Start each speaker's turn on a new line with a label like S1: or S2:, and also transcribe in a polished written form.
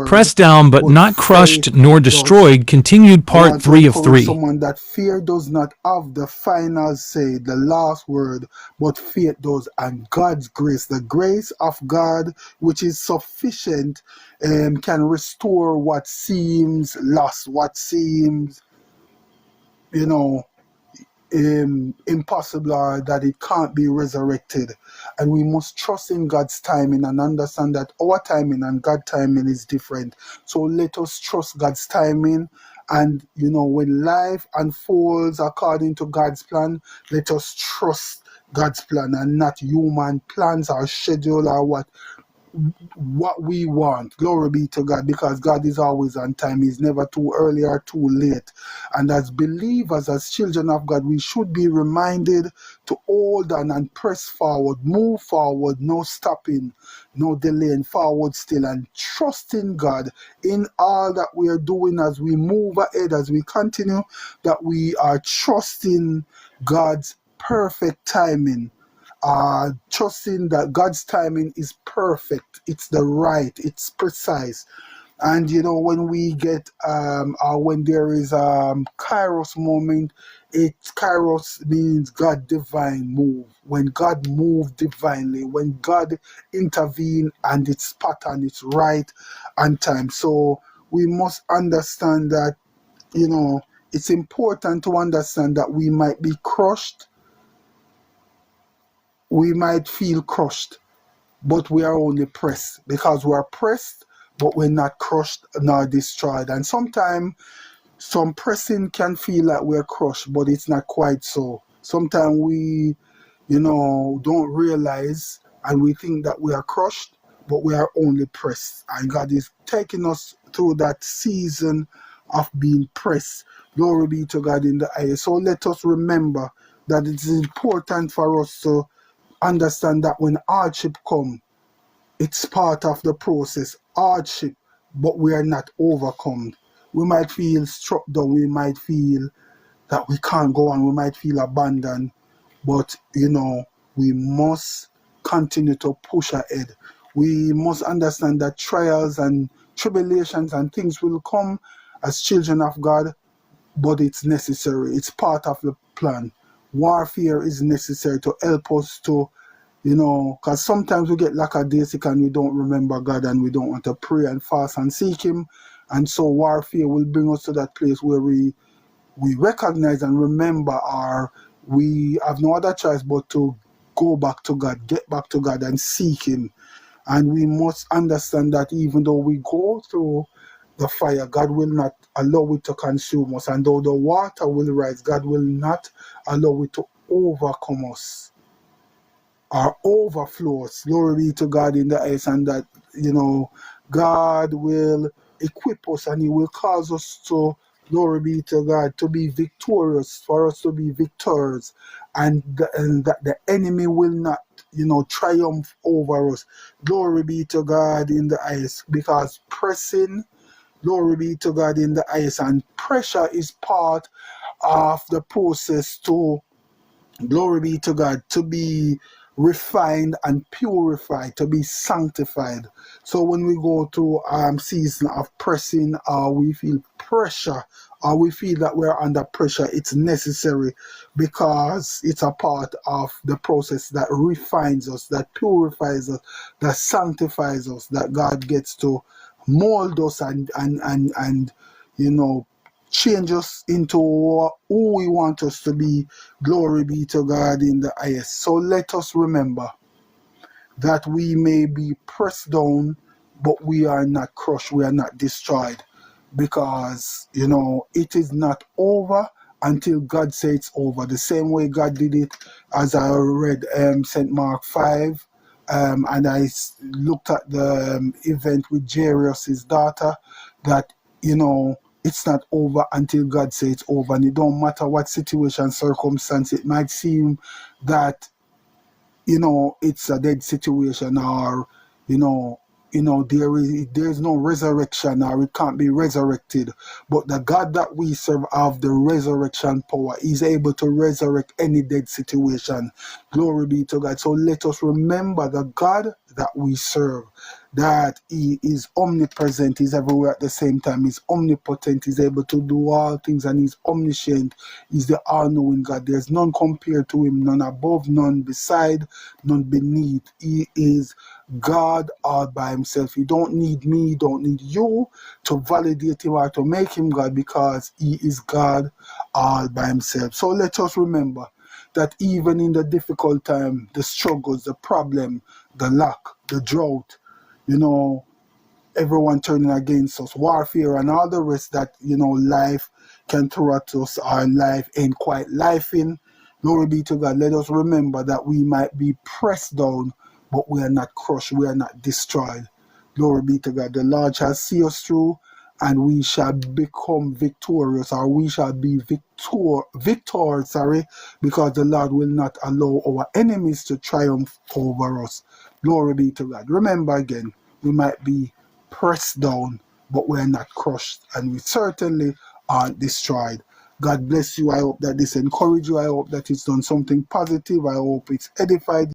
S1: Pressed down but
S2: but
S1: not crushed
S2: faith
S1: nor
S2: does.
S1: destroyed continued
S2: I
S1: part
S2: want to
S1: 3 of
S2: encourage
S1: 3.
S2: someone that fear does not have the final say, the last word, but faith does. And God's grace, the grace of God, which is sufficient, can restore what seems lost, what seems, you know, impossible, or that it can't be resurrected. And we must trust in God's timing and understand that our timing and God's timing is different. So let us trust God's timing. And when life unfolds according to God's plan, let us trust God's plan and not human plans or schedule or what we want. Glory be to God, because God is always on time. He's never too early or too late. And as believers, as children of God, we should be reminded to hold on and press forward, move forward, no stopping, no delaying, forward still, and trust in God in all that we are doing as we move ahead, as we continue, that we are trusting God's perfect timing, trusting that God's timing is perfect, it's the right, it's precise. And when we get when there is kairos moment, kairos means God divine move, when God move divinely, when God intervene, and it's pattern, it's right on time. So we must understand that it's important to understand that we might be crushed, we might feel crushed, but we are only pressed, because we are pressed, but we're not crushed nor destroyed. And sometimes some pressing can feel like we're crushed, but it's not quite so. Sometimes we, don't realize, and we think that we are crushed, but we are only pressed. And God is taking us through that season of being pressed. Glory be to God in the highest. So let us remember that it is important for us to understand that when hardship come, it's part of the process, hardship, but we are not overcome. We might feel struck down, we might feel that we can't go on, we might feel abandoned, but we must continue to push ahead. We must understand that trials and tribulations and things will come as children of God, but it's necessary. It's part of the plan. Warfare is necessary to help us to, because sometimes we get lackadaisical and we don't remember God, and we don't want to pray and fast and seek Him. And so warfare will bring us to that place where we recognize and remember, or we have no other choice but to go back to God, get back to God and seek Him. And we must understand that even though we go through the fire, God will not allow it to consume us. And though the water will rise, God will not allow it to overcome us or overflow us. Glory be to God in the highest. And that, God will equip us, and He will cause us to, glory be to God, to be victorious, for us to be victors. And that the enemy will not, triumph over us. Glory be to God in the highest, because pressing, glory be to God in the highest, and pressure is part of the process to, glory be to God, to be refined and purified, to be sanctified. So when we go through season of pressing, we feel pressure, or we feel that we're under pressure, it's necessary, because it's a part of the process that refines us, that purifies us, that sanctifies us, that God gets to mold us and change us into who we want us to be. Glory be to God in the highest. So let us remember that we may be pressed down, but we are not crushed, we are not destroyed, because it is not over until God says it's over. The same way God did it, as I read St. Mark 5, and I looked at the event with Jairus' daughter, that it's not over until God says it's over. And it don't matter what situation, circumstance, it might seem that it's a dead situation, or there is no resurrection, or it can't be resurrected. But the God that we serve have the resurrection power. He's able to resurrect any dead situation. Glory be to God. So let us remember the God that we serve, that he is omnipresent, he's everywhere at the same time, he's omnipotent, he's able to do all things, and he's omniscient. He's the all-knowing God. There's none compared to him, none above, none beside, none beneath. He is God all by himself. He don't need me, he don't need you to validate him or to make him God, because he is God all by himself. So let us remember that even in the difficult time, the struggles, the problem, the lack, the drought, everyone turning against us, warfare and all the rest that, life can throw at us, our life ain't quite life in. Glory be to God. Let us remember that we might be pressed down, but we are not crushed, we are not destroyed. Glory be to God. The Lord shall see us through, and we shall become victorious, or we shall be victors, because the Lord will not allow our enemies to triumph over us. Glory be to God. Remember again, we might be pressed down, but we're not crushed, and we certainly aren't destroyed. God bless you. I hope that this encouraged you. I hope that it's done something positive. I hope it's edified